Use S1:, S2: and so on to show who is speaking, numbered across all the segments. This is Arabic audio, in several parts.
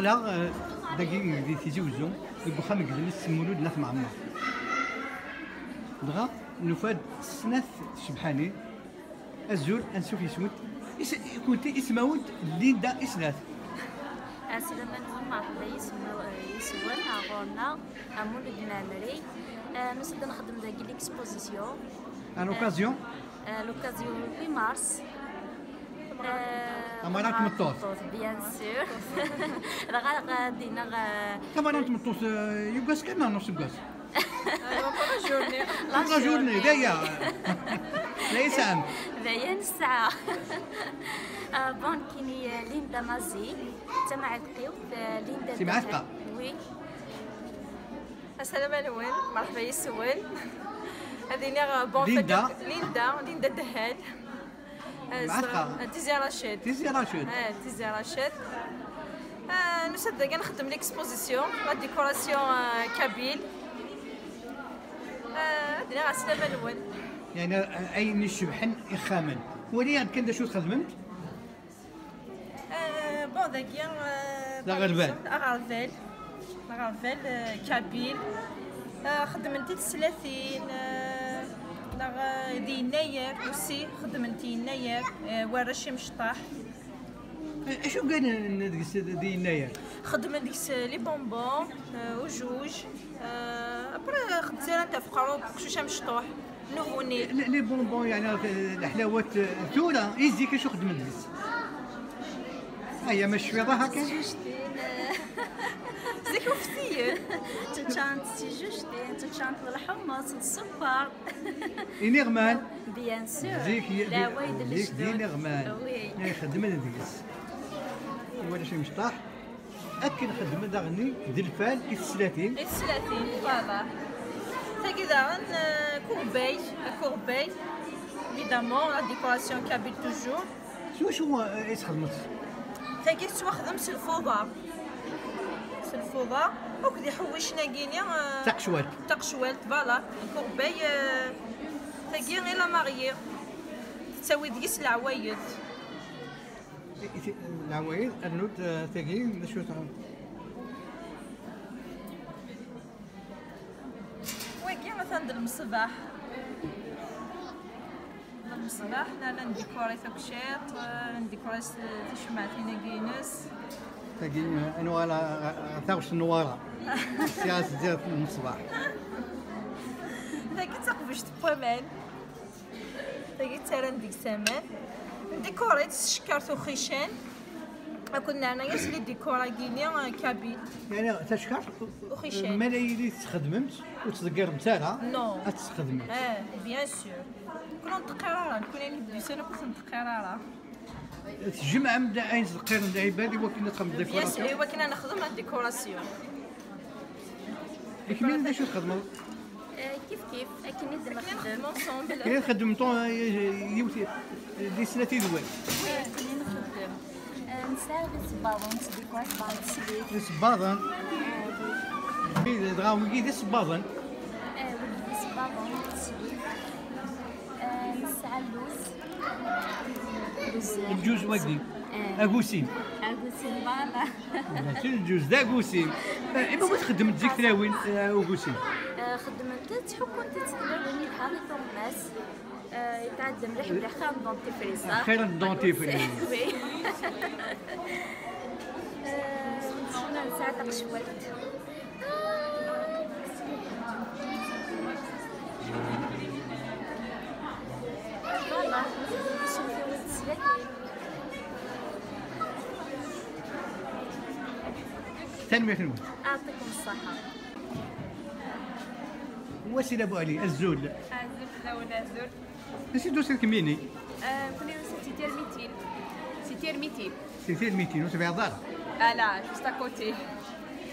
S1: دخلا داكي اللي تيزوجو يبخا مقدم السمولود ناف معمر دغا نفاد سناث شبحاني الزول انسوف يسود كنت اسماود ليندا اسناث
S2: سلمان هما يسوون غورنا مولد المعمري نسد نخدم داك ليكسبوزيسيون
S1: ان اوكازيون
S2: لوكازيون 8 مارس
S1: امانات مطوط
S2: بيان سور غادينا
S1: امانات مطوط يوغاس كان نص يوغاس
S2: لا
S1: جورني دايا ليس ام
S2: دايا الساعه بون كيني ليندا مازي تما عتقيو ليندا
S1: سي معتقه
S2: وي
S3: السلام عليكم مرحبا يسول هذه بون ليندا دهال
S1: معتقه
S3: تيزي رشيد تيزي رشيد نسد كنخدم ليكسبوزيسيون لا ديكوراسيون كابيل هذه السلام عليكم
S1: يعني اين الشبحن اخاما ولي كان دا شو خدمت
S3: بون داكيا
S1: لاغرفال
S3: كابيل خدمت 30 دي يناير وسي خدمت يناير ورشي مشطاح
S1: شو قال دي يناير
S3: خدمت ديك لي بونبون وجوج ابرا خدمت انت في قروب خشوشه مشطوح نوفوني
S1: لي بونبون يعني الحلاوات ثوره يزيك شو خدمت ديك هيا مش في هكا
S3: زيك وفتية
S2: تشانت سيجوشتين تشانت الحمص السكر
S1: نغمان
S2: بيان سور
S1: زيك
S2: لا وايد اللي
S1: زيك دي نغمان
S2: وي
S1: خدمنا ديس ولا شي مشطاح اكن خدمه داغني دلفال 30
S3: فوالا تاكيدا كورباي évidemment la décoration كابيل توجور
S1: شو ايش خدمت
S3: تاكي سوا خدمت الفوضى وكدي حوشنا كينيا تقشوالت فوالا كورباي تاكي غير لا ماريي تساوي ديس العوايد
S1: النوت تاكي شو
S3: وكي مثلا المصباح لا نديكوري تاكشيط نديكوري تشمعتينا كينس
S1: تاكي انوالا تاوش النواره السياسه ديال المصباح
S3: تاكي تقفش تبومان تاكي تران ديك سامان ديكوري تشكرتو خيشان كنا انايا سلي ديكورا كينيا كابيل
S1: يعني تشكر
S3: وخيشان
S1: ملايين تخدمت وتذكر نتاعها
S3: نو
S1: تخدمت
S3: بيان سور كنا نتقرارا نكون يعني بليسانه كنت نتقرارا
S1: تجمع من عين القير من العباد وكنا تخدم ديكوراسيون
S3: ايوا كنا نخدم على الديكوراسيون
S1: كمين شو تخدموا
S2: كيف اكن نخدم
S3: اونصومبل
S1: كاين خدمتو يوتي دي سنتي دوال
S2: كنا نخدم نساعد الصباغون ديكور بعض
S1: الصباغون دغاو كي الصباغون
S2: ولدي صباغون نسعى اللوز
S1: الجوز وقدي اغوسين
S2: فوالا
S1: الجوز دا اغوسين اما تخدم تزيك تلاوين اغوسين
S2: خدمت تحكم تتدربني بحال الناس يتعدى مليح خير دونتيفريز
S1: خير دونتيفريز
S2: وي شنو نساعد قشوالت فوالا شوفي ولد السلاكين
S1: تنمية الموت
S2: يعطيكم الصحة
S1: وسيلة ابو علي الزول
S3: الزول
S1: ماشي دوسي كميني
S3: كنا
S1: سيتي 200 وتبيع دار
S3: لا juste à côté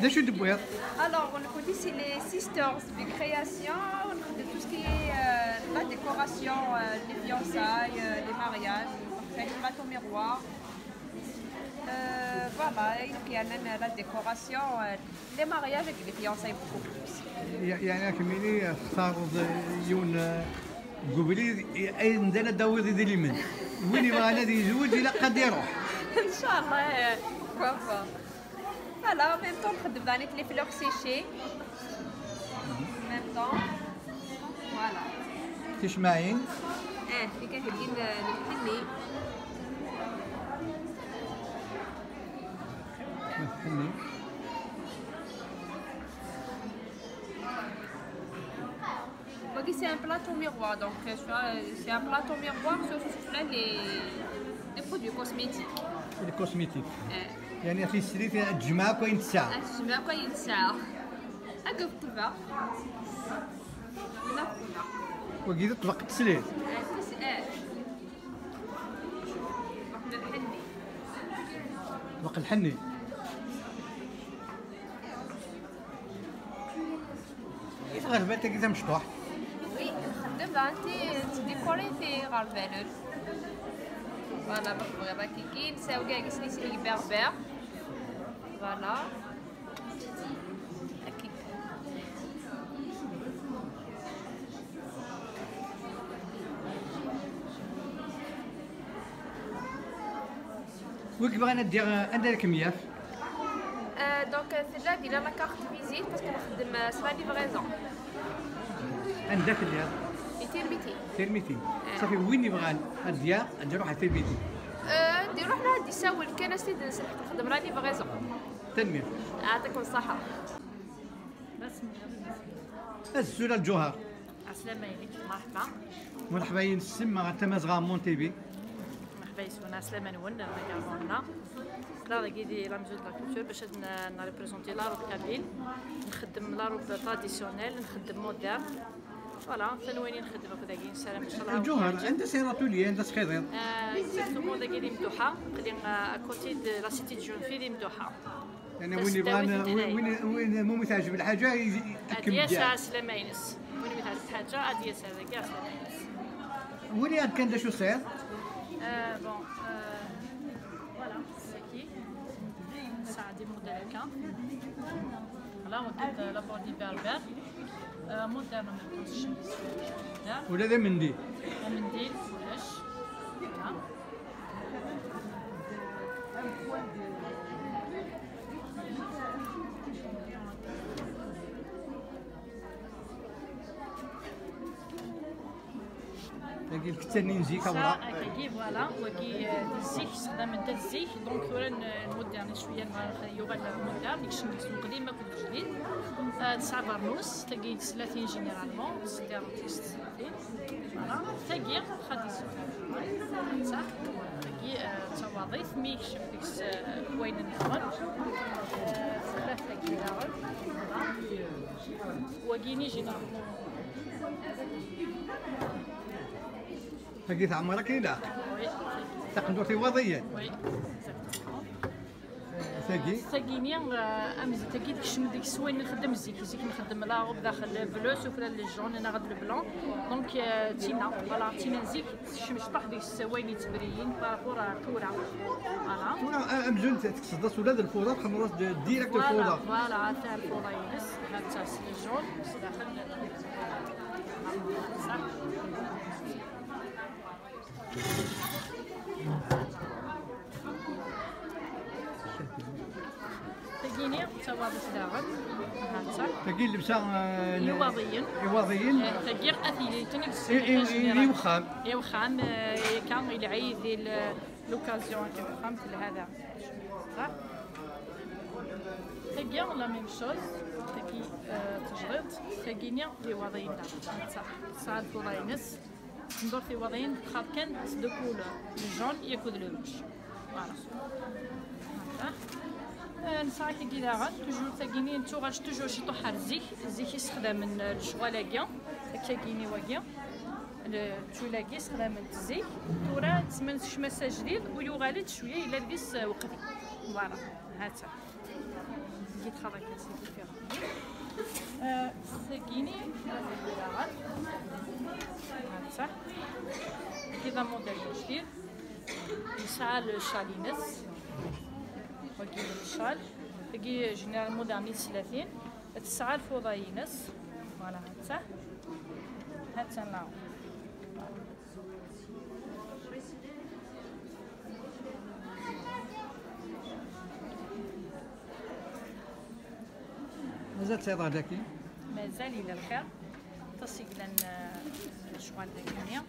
S1: دا شو دبويا
S3: alors on côté c'est les sisters de création on fait tout ce qui est la décoration les fiançailles les mariages on fait les bateaux miroirs voilà il y a la décoration les mariages et les fiançailles beaucoup plus
S1: يعني كميني اختاروا يون قبلي اي ندير داوود يدير لي من وين يبغى هذا يزوج الى قد يروح
S3: ان شاء الله كوفا فوالا ميم طون نخدم دانيك لي فلوغ سيشي ميم طون فوالا
S1: تشمعين
S3: اللي كنهدي الحني
S1: الحني
S3: Vogue c'est un plateau miroir, donc c'est un plateau miroir sur les produits cosmétiques.
S1: الكوسميتيك يعني في السريت تجمع كاين الساعه
S3: تجمع كاين ساعة هكا في الطبع هنا في الطبع
S1: وكيدا طبق التسليت
S3: واحد الحني
S1: طبق الحني كيف غربال تا كيتا مشطوح
S3: وي نخدم بانتي تديكوري في غربالول فوالا بالبغيضة كي نساو كاع كيسني سيلي بيربير فوالا هكيك
S1: وكيف بغينا دير عندنا الكميات
S3: دونك في الجا دير لا كارت فيزيت باسكو نخدم سلا ليفريزون
S1: عندك اللي
S3: 200
S1: غير 200 صافي وين يبغى ندير نديرو واحد في بيتي
S3: نديرو حنا هادي ساول كان اسيد نخدم لا ليفريزون
S1: تنمية
S3: يعطيكم الصحة
S1: الزولة الجوهر
S4: السلامة عليكم مرحبا
S1: مرحبا ينسمى تمازغا مون تي في
S4: مرحبا يسمونا سلامة نون مكارمونا لا كيدي لا ميزو دو لا كولتور باش نريبريزونتي لا روب كابيل نخدم لا روب تراديسيونيل نخدم مودرن فوالا ثانويني نخدم هكذا كاين سلام ان شاء الله
S1: الجوهر عندها سيراتولي عندها سخيضير
S4: اكزاكتومون داك اللي مدوحة قليل اكوتي دو لا سيتي دو جون في اللي مدوحة
S1: يعني وين يبغى وين مو متعجب الحاجة يأكد
S4: هادية
S1: بها
S4: ساعة سلامة ينس وين متعرف حاجة هادية ساعة كاع سلامة ينس
S1: وين كان دا شو صير
S4: بون فوالا ساكي ساعة دي موديل هكا فوالا وكيد لا بوردي بيربر مودرن مودرن الشمس مودرن
S1: ولا ذا مندي
S4: ومنديل كلش فوالا
S1: تلقي الكتانين زيك ورا
S4: كي فوالا وكي الزيك استخدام انت الزيك دونك ورا المودرن شويه يوغا المودرن ديكشن ديسون قديم ما كنت جديد 9 برنوس تلقي 30 جينيرالمون 6 ارتيست 30 فوالا تلقي تراديسيونيل صح تلقي توظيف مي يكشف ديك وين النهار ثلاثه كيلو وكيني جينيرالمون
S1: تلقي عمرها كاينه
S4: وي
S1: تقدر في وضعيا
S4: وي
S1: تلقي
S4: ثقيني امزي تلقي ديك الشم ديك السوين نخدم زيك نخدم لا روب داخل بلو سوفلا لي جون انا غاد البلون دونك تينا فوالا تينا نزيك شمشطح ديك السوين تبريين بارابور كورا فوالا
S1: ولا امزون تقصد ولاد الفوضى خمرات ديريكت الفوضى
S4: فوالا تاع الفوضى ينس هاد تاع لي جون داخل صح تلقيني توابط داغن هانتا
S1: تلقي اللبسه
S4: يواضيين
S1: يواضيين
S4: تلقي اثيلي تنكس
S1: اللي وخام
S4: وخام كان العيد ديال لوكازيون كيف فهمت لهذا صح تلقي لا ميم شوز تلقي تجريد تلقيني يواضيين صح صار فولاينس ندور في وضعين خاط كان دو كولور الجون ياكل لو روج فوالا نساعد كيداغا توجور تاكيني نتو غاش توجور شي طوحه الزيك يستخدم من الشغلاكيا تاكيني واكيا التولاكي يستخدم الزيك تورا تسمن شماسه جديد ويغالد شويه الا لبس وقفي فوالا هاتا كي تخرج كاسيكي فيها تاكيني كيداغا صح كذا موديل جديد يسعى الشالينس وكيل الشال تجي جنرال مودرن 30 تسعى الفوضاينس فوالا هاتا لا
S1: مازال تصير داكي
S4: مازال الى الخير تصيق لان شغال داكيا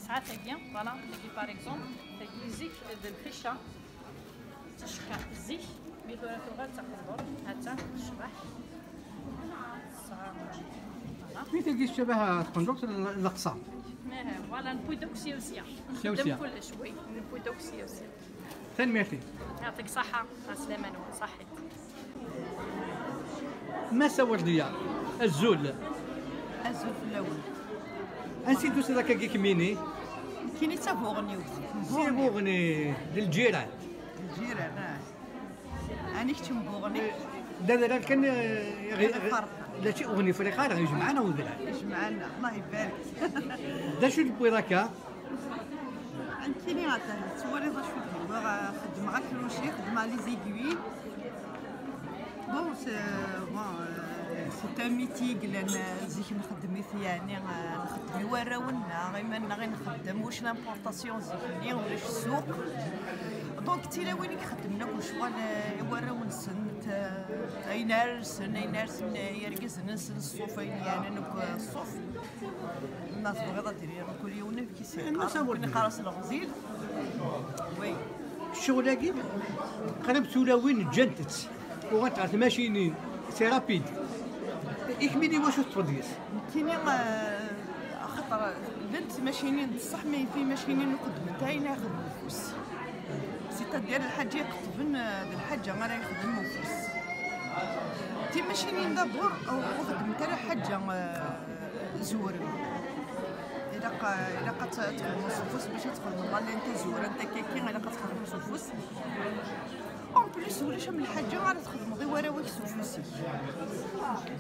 S4: ساعات تاكيا فوالا تاكي باغ اكزومبل تاكي زيك الخيشه تشكا زيك بثلاث لغات تقدر حتى تشبح
S1: في تلقي الشبه تقندوق الاقصى
S4: فوالا نبويدوكسيوسيا
S1: سيوسيا.
S4: نخدم كلش وي نبويدوكسيوسيا
S1: تنميتي
S4: يعطيك صحة عسلامة صحيت
S1: ما سوت ليا الزول
S5: الزول في الاول
S1: نسيتو سي داك كيميني
S5: كاين حتى بوغني
S1: سي بوغني للجيران
S5: الجيران انا كنت بوغني
S1: دابا كان
S5: فرحة.
S1: لا شي اغني فريقه راه يجمعنا ودرا
S5: جمعنا الله يبارك
S1: دا شو تبغي راكا
S5: كايني عطاه تصوري شو دابا خدم غير كروشي خدم لي زيكوي بون سي ان ميتيك لان زيك نخدم يعني نخدم يوراونا غير نخدم واش لامبورطاسيون زيكني ولاش السوق دونك تيلاويني خدمنا كل شغل يوراون سنت اينار سن يرقز نسن الصوف يعني نك الصوف الناس بغيضه ديري كل يوم كي خلاص الغزيل وي
S1: الشغل قرب سولاوين جنتت وغتعرف ماشينين سي رابيد يكملي واش تفضيس
S5: كاينين خاطر بنت ماشينين بصح ما في ماشينين نقدم تاينا يخدم الفوس سيتادير الحاجه يكتبن بالحاجه ما راه يخدم الفوس تي ماشينين دابور او خدم تاع حاجه زور الا قد تخدم الفوس باش تخدم الله اللي انت زور انت كي الا قد تخدم الفوس اون بليس ولاش من الحاجه غادي تخدم غير وراويك سوفوسي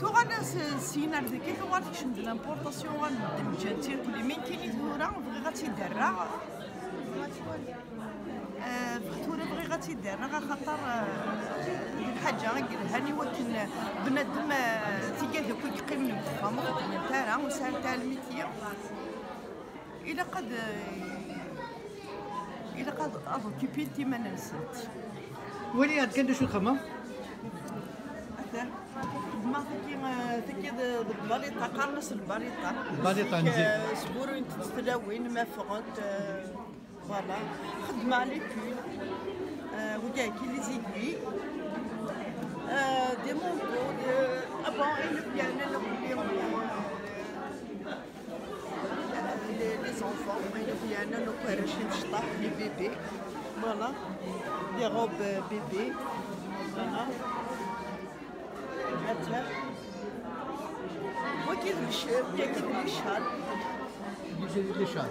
S5: كو غانا سينا ديك كو غادي تشد لامبورطاسيون غندم جانتي كل من كاين ثوره بغي غتيدرا فخطوره بغي غتيدرا خاطر الحاجه هاني ولكن بنادم تيجا دوك يقيم من الفم خدم تاعها وسال تاع الميتيه الا قد اوكيبي انت ما نسيت
S1: ولي هاد كان شو الخدمه
S5: ما تكي بالباليطه قرنص الباليطه
S1: الباليطه مزيان
S5: سبورين تستلاوين ما فغت فوالا خدمه لي بول وكاع كي لي زيكوي دي مونطو ابون انا لي زونفون انا نكرشين شطاح لي بيبي فوالا دي روب بيبي فوالا هاتها وكيف الشال
S1: لي شال
S5: الشال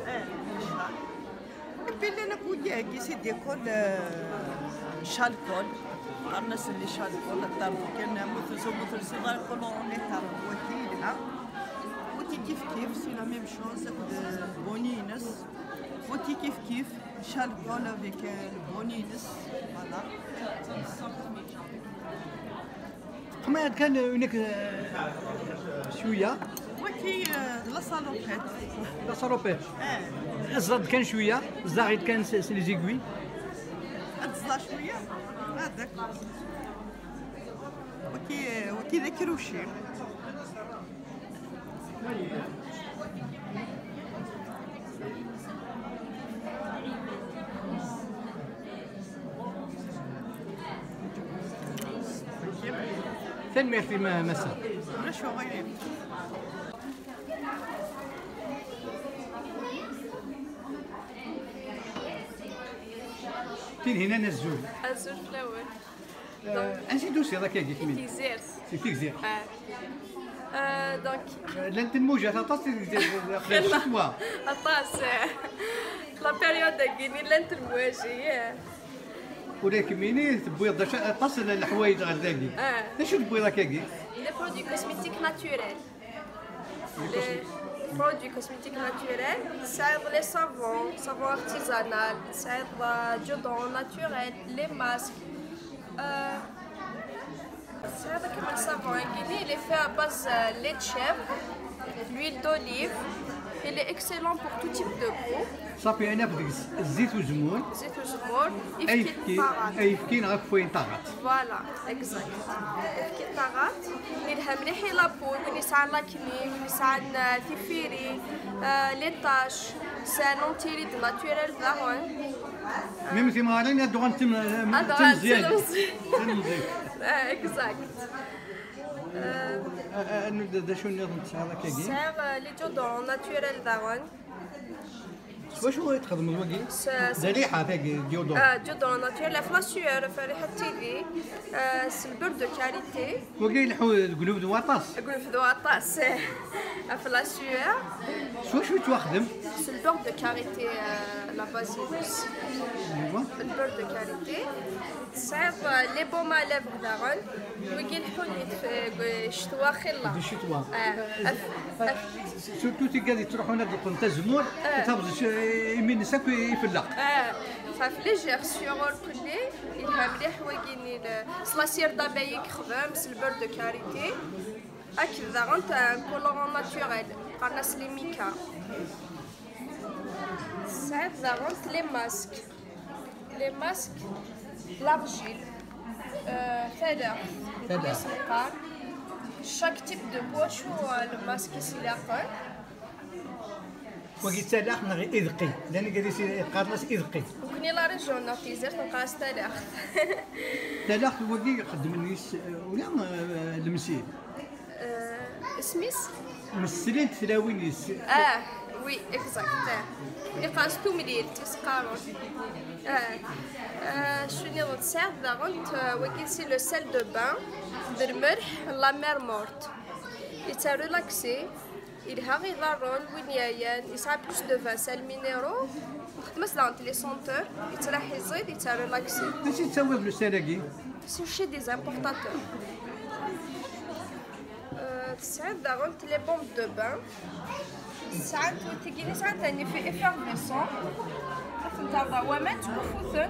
S5: بين انا كوياكي سي ديكول شال كول قرنس اللي شال كول الطرف كان مثل صغار كولوروني طرف وكيلها وتي كيف سي لا ميم شوز بونينس وتي كيف شال كول افيك البونينس فوالا
S1: ما كان هناك شويه
S5: وكي لا صالوبيت
S1: لا صاروبيت الزرد كان شويه الزاغيد كان سي لي زيكوي
S5: اتزلا شويه هذاك وكي ذاك روشي
S1: ثاني في مساء
S5: ولا شو غيري
S1: فين هنا الزول
S6: الزول في الاول
S1: انسي دوسي راك هذيك مين
S6: كيزير
S1: سي فيكزير
S6: دونك
S1: لان الموجه تاطاس الشتوى
S6: عطاس لا بيريود كاينين لانت المواجهه
S1: ولكن ميني تبويض طاس الحوايج غير ذاكي اش تبويض هكاكي
S6: لي برودوي كوزميتيك ناتوريل لي برودوي كوزميتيك ناتوريل تساعد لي سافون ارتيزانال تساعد جودون ناتوريل لي ماسك هذا كمان سافون كاينين اللي فيها باز لي تشيف لويل دوليف il est excellent pour tout type de peau.
S1: صافي انا بديك الزيت والزمون
S6: زيت وزمور
S1: اي
S6: يفكي
S1: فكي
S6: الطاغات.
S1: اي فكين غاك فوين طاغات.
S6: فوالا اكزاكت. يفكي الطاغات يلها مليح لابو وين يسعى لاكني وين يسعى ثيفيري لي طاش سي ان انتي ريد ناتوريل داغون.
S1: ميم تي مارين دوغان تم مزيان.
S6: اكزاكت.
S1: دا شو نظن تسعى كاكي
S6: سير لي جودون ناتوريل داغون.
S1: واش تخدم الوكي ريحه تاعي ديودون
S6: جودون ناتوريل لا فلاسيور في ريحه تيلي سي البور دو كاليتي
S1: وكاين الحو القلوب دو واطاس
S6: نقول في دواطاس فلاسيور
S1: شو تخدم
S6: سي البور دو كاليتي لا بازيلوس
S1: ايوا
S6: البور دو كاليتي صعيب لي بوم ا ليفر داغون وكاين الحليت شتوا خلا
S1: دي شتوا سورتو تي قاعد تروحوا هنا تاع الزمور تهبط يمين نساك يفلق
S6: ففي ليجير سيور الكلي يلها مليح وكاين سلاسير دابايك خدام سي البور دو كاليتي هكذا غونت كولورون ناتوريل قرناس لي ميكا صعيب غونت لي ماسك لارجيل ثلاث سلقان chaque type de peau شو الماسك يسيلاقون
S1: وكي تلاخ نغي اذقي لان قال قارناس اذقي
S6: وكني لا ريجون نوتيزر نقاس تلاخ
S1: تلاخ وكي يخدم الناس ولا المسيل
S6: سميس
S1: مسلين تلاوينيس
S6: وي اكزاكت اللي قاستو مليل تسقارون شنو نتساعد داغونت وكي سي لو سيل دو بان بالملح لا مير مورت يتا ريلاكسي يلها غي ضرون وين يايان يسعى بلوس دو فان سال مينيرو نخدم داغونت لي سونتور يتراح يزيد يتا ريلاكسي
S1: اش تسوي بلوسالاكي
S6: سي شي دي امبورطاتور تسعد داغونت لي بومب دو بان ساعات تجيني ساعات تاني في افيرفيسون نتاع وامات وفوثت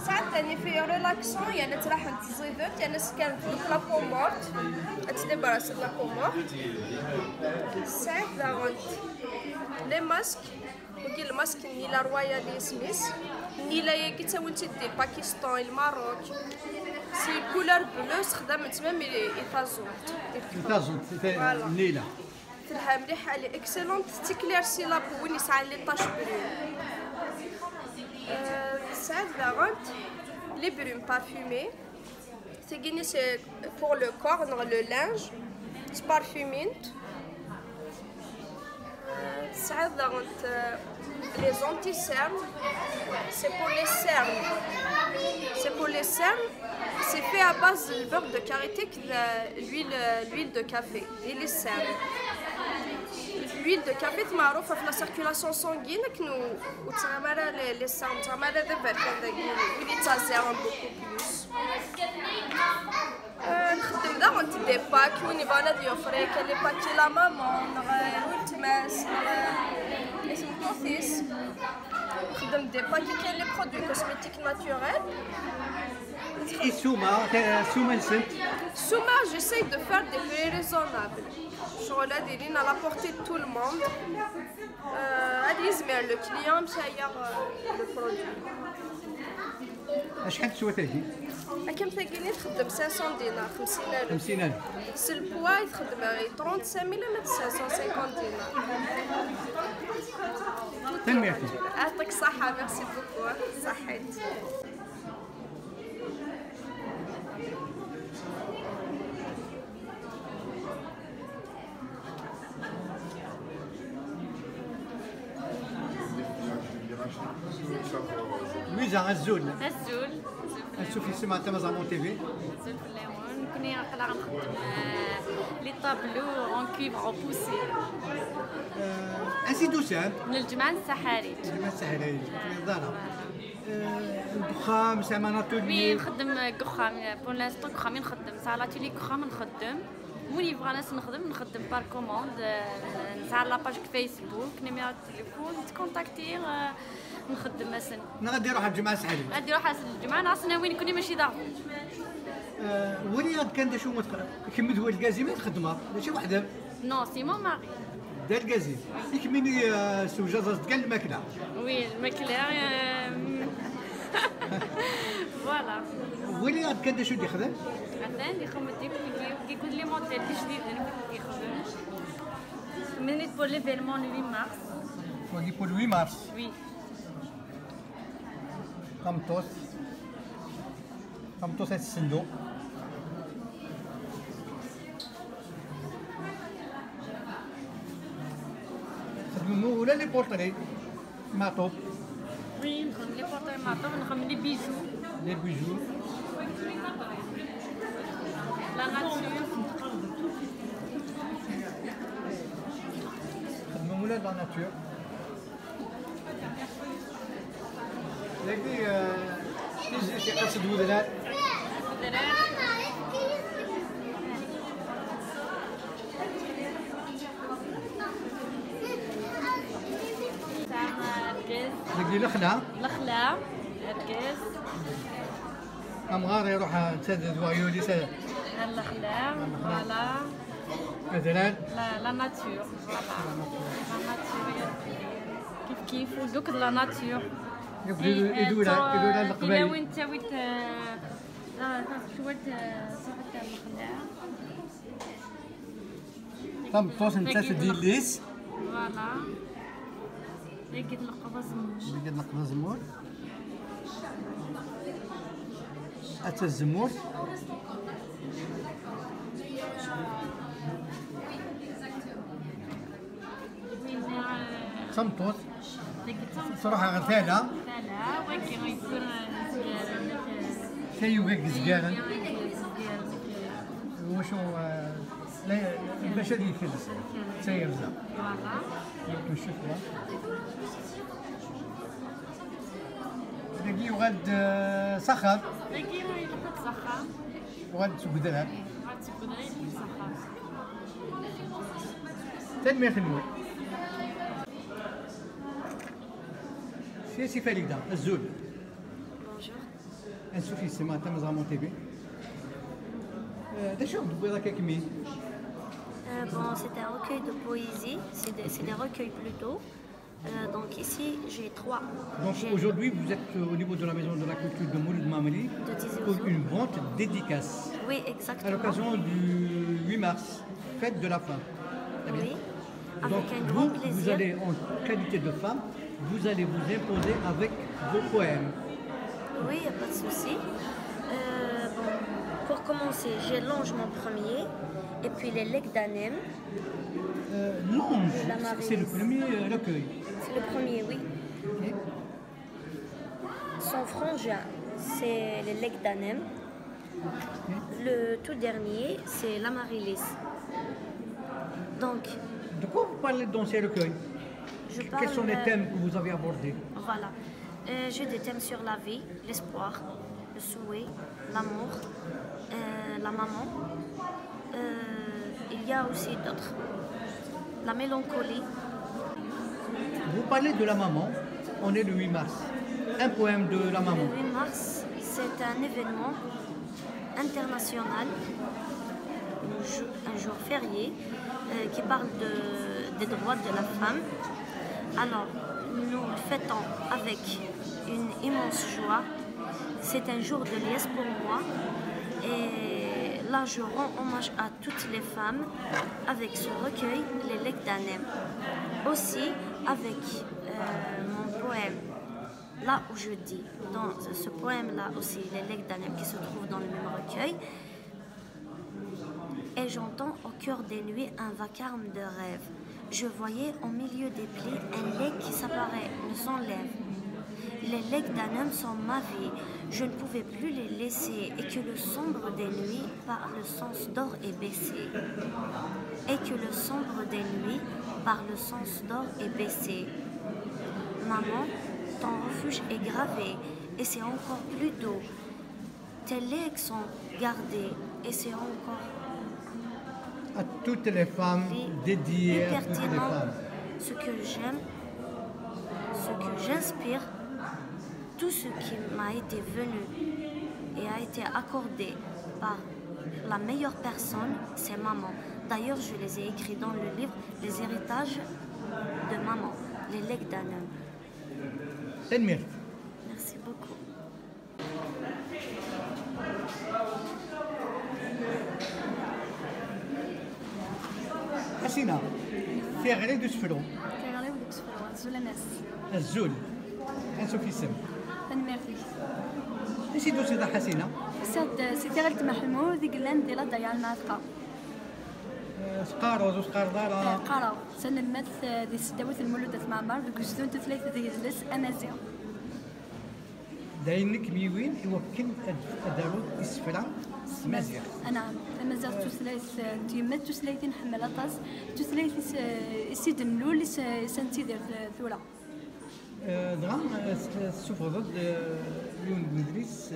S6: ساعات تاني في ريلاكسون يعني تراح تزيدت يعني كان في لا كومورت تدبرس لا كومورت ساعات داغونت لي ماسك وكي الماسك ني لا رويالي سميس ني لا ياكي تاولتي دي باكستان الماروك سي كولور بلو خدمت ميم
S1: يتازونت نيله
S6: تلها مليحه لي اكسلونت تيكليرسي لا بو وين يسعى لي طاش برون ساعات داغونت لي برون بارفومي تيجيني سي بور لو كور نغ لو لانج تبارفومينت ساعات داغونت لي زونتي سيرن سي بور لي سيرن سي بور لي سيرن سي في à base du beurre de karité l'huile de café et les cernes. L'huile de café معروفة في la circulation sanguine كنو وتعمل les cernes تعمل دبر كذا اللي تزيرون beaucoup plus. نخدم داغونت دي باك وين يبغى دي يوفري كان لي باكي لا مامون نغيرو التماس اسم كوفيس نخدم دي باكي كاين لي برودوي كوسميتيك ناتوريل.
S1: سوما نسنت
S6: سوما j'essaye de faire des prix raisonnables شغل هادي لينا لا بورتي دو تو الموند هادي يزمر لو كليون مشاير لو برودوي.
S1: شحال تسوى تاجي؟
S6: كم تاكيني تخدم 500 دينار 50000
S1: 50000
S6: سي البوا يتخدم غير 35000 ولا 550 دينار.
S1: تنميرتي
S6: يعطيك الصحة ميرسي بوكو صحيت.
S1: ميزة غزول
S2: الزول
S1: نشوفي سمعة تما زعمون تي في
S2: الزول في الليمون كوني نقدر نخدم لي طابلو اون كيف او بوسي
S1: انسي دوسان
S2: من الجمعة السحاري.
S1: الجمعة السحرية في الدار الدخان زعما
S2: وي
S1: ناتولي
S2: نخدم كخام بور لانستون كخام نخدم سالاتولي كخام نخدم وين يبغى ناس نخدم بار كوموند نسعى لاباج فيسبوك نيميرو التليفون تكونتاكتي نخدم مثلا
S1: غادي نروح الجمعة السحرية
S2: غادي نروح الجمعة ناصنا وين كوني ماشي ضاغط
S1: ولي غاد كان دا شو كمل هو الكازي ما تخدمها ماشي وحده
S2: نو سي مون ماري
S1: دار الكازين يكملني سوجة كاع الماكله.
S2: وي الماكله فوالا.
S1: ويلي غاد كان شو يخدم؟
S2: مثلا يخدم كيكون لي موديل اللي جديدين كيخدم منيت بور ليفينمون 8 مارس.
S1: وكي بور 8 مارس.
S2: وي
S1: قمطوس الصندوق. خدمو ولا لي بورطري معطوب.
S2: وي نخدم لي بورطري معطوب، نخدم لي بيجو.
S1: لي بيجو.
S2: لا ناتور.
S1: خدمو ولا لا ناتور. لكن تيجي في قصد ودرات. لكن الخلا.
S2: الخلا الكاس.
S1: أمغار يروح تسدد وعيولي سدد.
S2: الخلا فوالا.
S1: مثلا.
S2: لا ناتور فوالا. لا ناتور كيف ودوك لا ناتور.
S1: يدولا القبائل.
S2: إلا وين تاويت شوية صحة الخلاع.
S1: قمطوس انت تدير ليس.
S2: فوالا. لقيت نقبة زمور.
S1: لقيت نقبة زمور. أتا الزمور. قمطوس. صراحة غثالة.
S2: لا ولكن يكون
S1: شي وقاك زكارا. وشو البشري يكلس سيرزا. يمكن نشوفها. تلاقي وغاد صخر.
S2: تلاقي يحط صخر.
S1: وغاد سكدرها.
S2: وغاد سكدرها يحط صخر.
S1: تنمية خدمة. سي فريدة الزول.
S2: بونجور.
S1: نشوفي السيما تاع مزرعة تي في. شو دوبي راك كمين؟
S7: Bon, c'est un recueil de poésie, c'est des recueils plutôt. Donc ici, j'ai 3.
S1: Donc aujourd'hui, vous êtes au niveau de la maison de la culture de Mouloud Mameli pour une vente dédicace.
S7: Oui, exactement.
S1: À l'occasion du 8 mars, fête de la femme.
S7: Oui, avec
S1: donc
S7: un grand plaisir.
S1: vous allez en qualité de femme, vous allez vous imposer avec vos poèmes.
S7: Oui, il n'y a pas de souci. Bon, pour commencer, j'ai l'ange mon premier, et puis les legs d'Anem.
S1: L'ange, c'est le premier recueil.
S7: C'est le premier, oui.
S1: Okay.
S7: Son frangin, c'est les legs d'Anem.
S1: Okay.
S7: Le tout dernier, c'est l'Amaryllis. Donc,
S1: de quoi vous parlez dans ces recueils? Quels sont les thèmes que vous avez abordés?
S7: Voilà. J'ai des thèmes sur la vie, l'espoir, le souhait, l'amour, la maman. Il y a aussi d'autres. La mélancolie.
S1: Vous parlez de la maman, on est le 8 mars. Un poème de la maman.
S7: Le 8 mars, c'est un événement international, un jour férié, qui parle des droits de la femme. Alors, nous le fêtons avec une immense joie. C'est un jour de liesse pour moi. Et là, je rends hommage à toutes les femmes avec ce recueil, les legs d'Anem. Aussi, avec mon poème, là où je dis, dans ce poème-là aussi, les legs d'Anem qui se trouve dans le même recueil. Et j'entends au cœur des nuits un vacarme de rêve. Je voyais au milieu des plis un leg qui s'apparaît, ne s'enlève. Les legs d'Anem sont ma vie, je ne pouvais plus les laisser, et que le sombre des nuits par le sens d'or est baissé. Et que le sombre des nuits par le sens d'or est baissé. Maman, ton refuge est gravé, et c'est encore plus doux. Tes legs sont gardés, et c'est encore
S1: à toutes les femmes, dédiées à toutes les femmes.
S7: Ce que j'aime, ce que j'inspire, tout ce qui m'a été venu et a été accordé par la meilleure personne, c'est maman. D'ailleurs, je les ai écrits dans le livre Les héritages de maman, les legs d'un homme.
S1: تنمير.
S7: Merci beaucoup.
S1: حسينة تيغري دو سفرو
S8: كيغليو ديك السفرة الزول الناس
S1: الزول نشوف اسم
S8: فنميرتي
S1: ايش دوسي دا حسينة
S8: سيتي غير محمود ديك لان ديال ضيع المعتقة
S1: سقاروز وسقار دارا
S8: قراو سنمات ديال السداوات المولودة معمر دوك الزون ثلاثة ديال الجلس أمازيغ
S1: داينك ميوين يمكن دارو السفرة مزيغ
S8: نعم أمازيغ تثلاث تيمات تثلاثين نحمل أطاس تثلاث يسيد النول سنتي ديال ثورة
S1: دغا تشوف ضد لون مدريس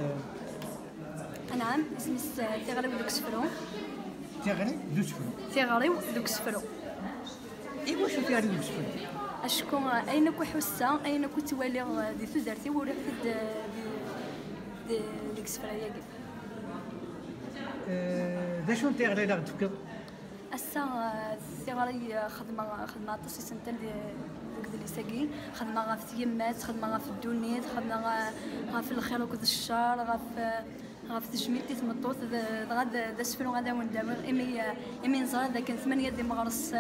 S8: نعم اسمي تيغريو دوك السفرو
S1: تيغري دو سفرو
S8: تيغريو دوك السفرو
S1: ايوا شو تيغري دو سفرو
S8: اشكون اين كو حسه اين كو توالي دي ثدرتي ولا ديك السفره ياكي
S1: دا شنو تيغري لا تفكر
S8: السا تيغري خدمه طاسي سنتين دوك اللي ساكي خدمه غا في تيمات خدمه غا في الدونيت خدمه غا في الخير وكذا الشهر غا في تجميل تمطوط غادا سفرو غادا ونداور امي نزار ذاك 8 ديال مغرس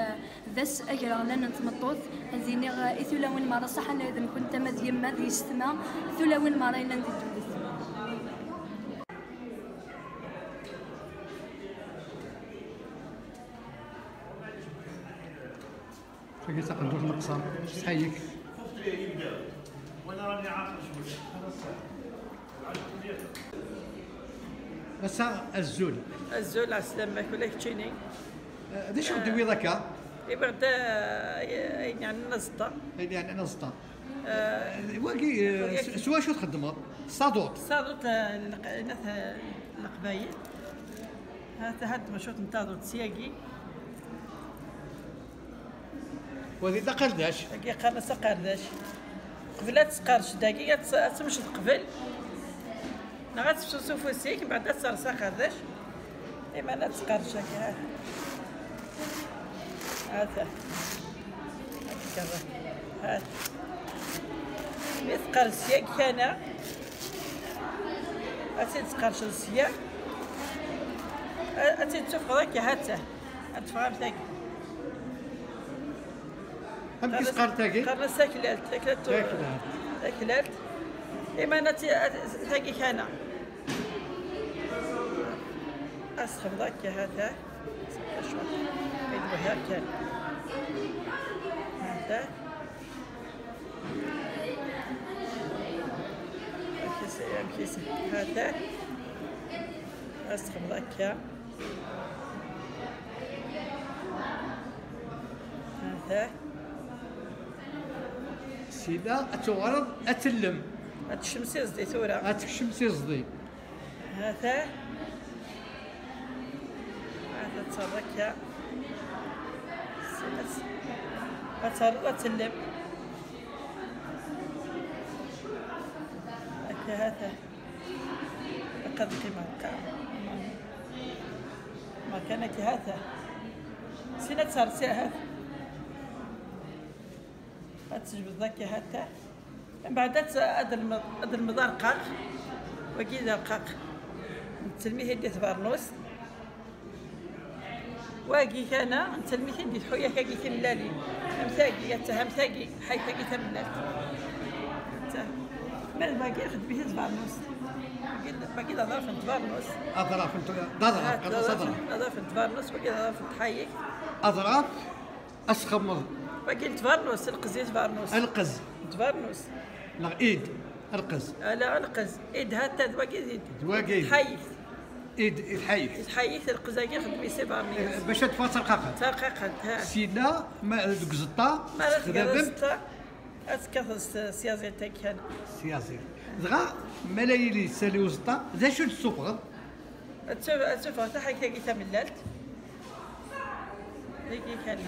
S8: ذاس اجرا لنا نتمطوط هذيني اثولا وين مره صح انا اذا كنت ما ديما ذي ستما ثولا وين مره الا ندير
S1: فكي تقدر نقصان صحيك
S9: وانا راني عاقل شويه
S1: بس الزول
S10: على السلامة ولا كتشيني
S1: دا شنو دوي ذاك
S10: يبغد يعني نزطة
S1: يعني انا زطا واقي سوا شو تخدم صادوط
S10: ناس القبايل هاد مشروط نتاع سياقي
S1: وهذه دا قرداش
S10: كي قرنا قرداش قبلات تقارش دقيقة تمشي قبل نغات تشوفو سيك بعدا تصرصا قرداش إما أنا تقارش هكا هذا هذا مثقر السياق كان أتي تقارش السياق أتي تشوف هذاك هاتا أتفهم ذاك
S1: هم كيسقر تاكي
S10: قرنا ساكلات ساكلات إما أنا تاكي كان أسخف ذاك هذا شو كيدوي هكا هذا كيس هذا أسخف ذاك هذا
S1: سيدا أتغرض أتلم
S10: الشمس يزدي ثورة
S1: الشمس يزدي
S10: هذا تصرك أتلم هذا قد قيمة ما كانك هذا سنة صار هذا أتجبد ذاك هذا من بعد أد المدار قاق وكذا قاق نتسلميه هدي ثبارنوس واقي كان نتسلميه هدي حويا كاكي تملالي همثاقي همثاقي حي كاكي تملال من باقي أخذ به ثبارنوس باقي أظرف ثبارنوس
S1: أظراف
S10: أظرف ثبارنوس باقي أظرف تحيك
S1: أظراف أسخمض
S10: باقي تفارنوس القز تفارنوس
S1: القز
S10: تفارنوس
S1: لا ايد القز
S10: لا القز ايد هاتا دواقي
S1: دواقي
S10: حيث
S1: ايد
S10: حيث القز كي خدم يسيبارني
S1: باش تفاصل قاقه
S10: ها
S1: سينا ما دوك زطا
S10: خدمت اسكث سياسه كان
S1: سياسي دغا ملايين سالي زطا ذا شو السوق
S10: تشوف حتى حي كي تمللت هيك كان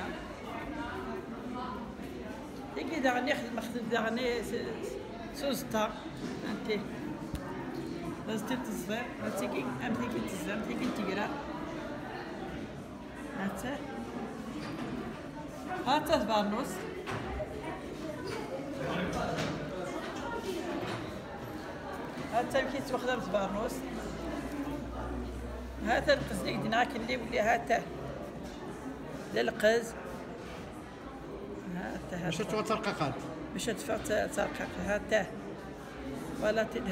S10: هيك دعني خدم دعني سوستا انت لازم تصبر تيجي ام تيجي تزام تيجي تقرا هاتا البارنوس هاتا كي تخدم البارنوس هاتا القز اللي قدنا كلي ولي هاتا للقز هاتا
S1: باش ترققات
S10: باش ترقق هاتا ولا تد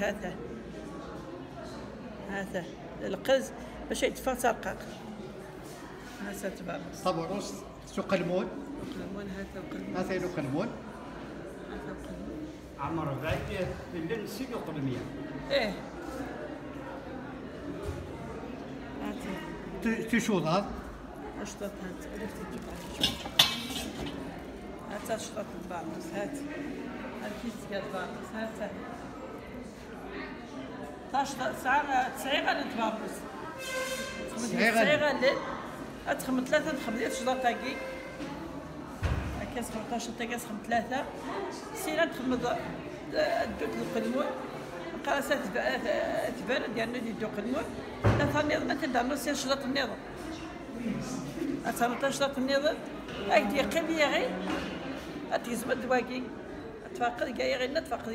S10: هاتا القز باش يدفع ترقق هاتا تبارنوس
S1: طابوروس سوق المول
S10: هاتا وقلمون
S1: هاتا يلو قلمون
S9: عمر بعد اللي نسيت قلمية
S10: ايه
S1: تشوضات
S10: اشطط هات عرفت تجيب هات اشطط البارنوس هات كيس ديال البارنوس هات تاشطط ساعة صغيرة للبارنوس صغيرة الليل أتخمم 3 نخمم 10 دقائق هكا 17 دقيقة نخمم 3 سينا نخمم الدوق القلمون قراسات تبان ديالنا اللي الدوق القلمون لا ثاني ما تندعنا سير شلاط النظام أتعرض شلاط النظام أيدي قلبي غير أتيزم الدواقي أتفقد جاي غير نتفقد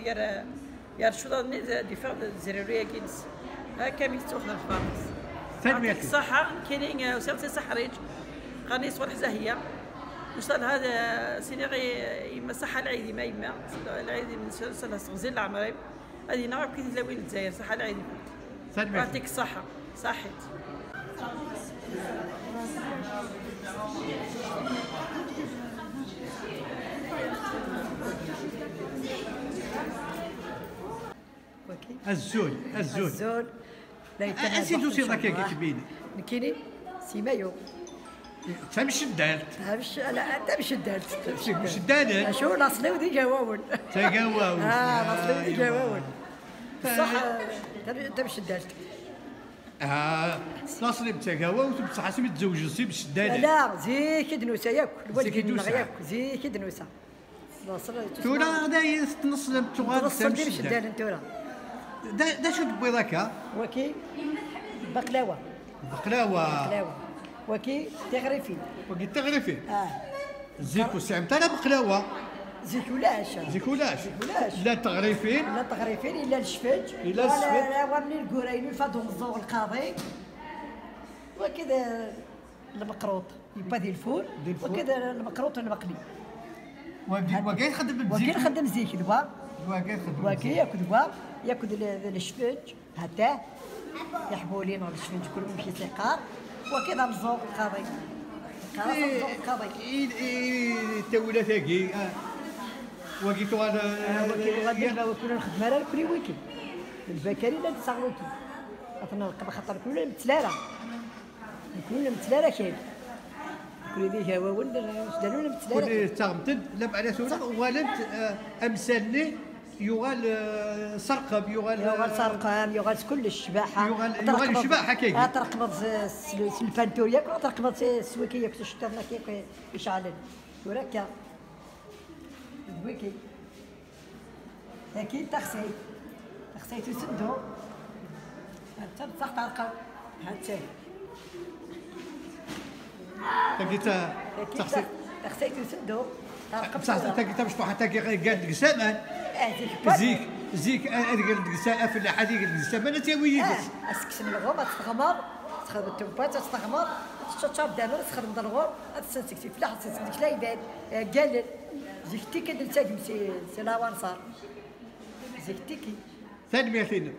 S10: يا شلاط دفاع الزرورية جنس هكا ميتوخ الفارس
S1: ثانية
S10: الصحة كاينين وسامتي صحريج قاني صور حزاهية وصل هذا سينيغي يما صحة العيدي ما يما العيدي من سنة غزير العمري هذه نعرف كي تلاوي الجزائر صحة العيدي يعطيك الصحة صحيت
S1: الزول أسيدو سي ذاك كتبيني
S11: كيني سيمايو
S1: تمشي الدالت
S11: لا تمشي الدالت
S1: مش الدالت
S11: شو نصلي ودي جواون
S1: تجاوون
S11: نصلي ودي جواون بصح تمشي الدالت
S1: نصلي بتجاوون بصح حسب تزوج سي باش الدالت
S11: لا زيك دنوسه ياك الوالد ياك زيك دنوسه
S1: تورا غدا تنصلم تغاد
S11: تمشي الدالت تورا
S1: دا شو تبغي ذاك
S11: وكي بقلاوه وكي تغريفي
S1: زيكو سعم تاع بقلاوه زيكولاش لا تغريفين
S11: الا الشفاج لا ومن الكورين الفادو الضوء القاضي وكذا المقروط يبقى ديال الفول وكذا المقروط المقلي
S1: وكاين خدم
S11: وكاين خدم زيك دوا وكاين ياكل دوا ياكل الشفاج هتا يحبولين الشفاج كلهم شي ثقار وكذا الضوء القاضي
S1: تولى ثاقي وكيتو
S11: غادي كنا نخدم على كل ويكي البكري لا تساغوكي اثنا خاطر كلنا متلاره كاين كل ذي هواون داروا لنا متلاره
S1: كل تغمتد لا على سوره ولنت امثالني يغال سرقب يغال
S11: سرقام يغال كل الشباحه
S1: يغال الشباحه كي
S11: ترقبط الفانتوريا ترقبط السويكيه كنت شفتنا كي يشعلن وراك ويكي اكيد تخسي تسدو حتى تصح تعرقب حتى
S1: تلقيت
S11: تخسي تسدو
S1: بصح تلقيت مش حتى قال لك سامان زيك هذيك القساء في هذيك السامان تاوي
S11: اسكسن الغوم تستغمر تخرب التوبات تستغمر تشطب دانو تخرب الغوم تسنسكتي فلاح تسنسك لا يبان قال زيك تيكي نتاجم سي لاوان صار زيك تيكي
S1: ثاني 200